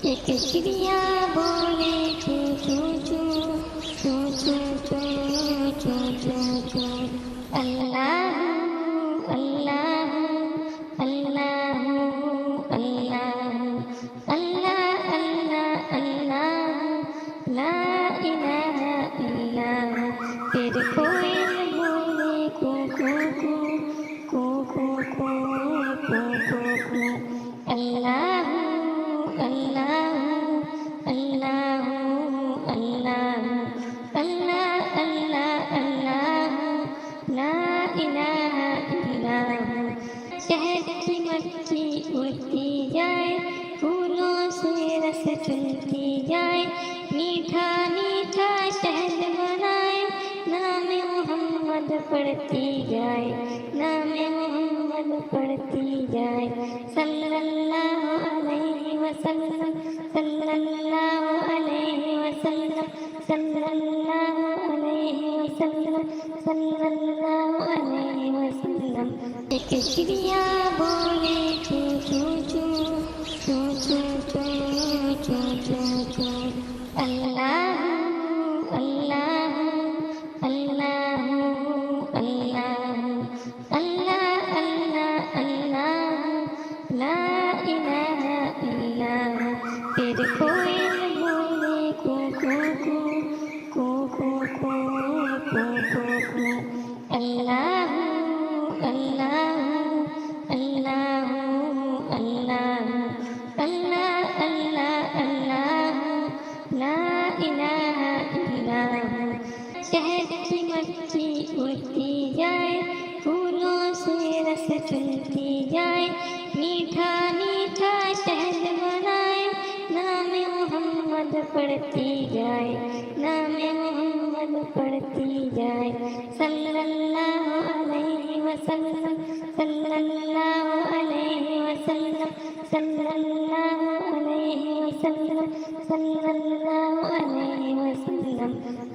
ایک چڑیا بولے چو چو چو چو چو چو چو چو چو اللہ اللہ اللہ اللہ اللہ اللہ اللہ لا الہ الا پھر کوئل بولے کو کو کو کو کو کو کو کو اللہ اللہ اللہ اللہ اللہ اللہ اللہ لا الہ الا شہد کی مکھی اڑتی جائے پھولوں سے رس چلتی جائے میٹھا میٹھا شہد بنائے نام محمد پڑھتی جائے نام محمد پڑھتی جائے صلی اللہ علیہ وسلم صلی اللہ علیہ وسلم صلی اللہ علیہ وسلم صلی اللہ علیہ وسلم ایک چڑیا بولے چو چو چو چو چو چو چو چو چو اللہ اللہ اللہ اللہ اللہ اللہ اللہ لا الہ الا پھر کوئل بولے کو کو کو کو کو کو کو کو اللہ اللہ اللہ اللہ اللہ اللہ اللہ لا الہ الا شہد کی مکھی اڑتی جائے پھولوں سے رس چلتی جائے میٹھا میٹھا شہد بنائے نام محمد پڑھتی جائے نام محمد پڑھتی جائے صلی اللہ علیہ وسلم صلی اللہ علیہ وسلم صلی اللہ علیہ وسلم صلی اللہ علیہ وسلم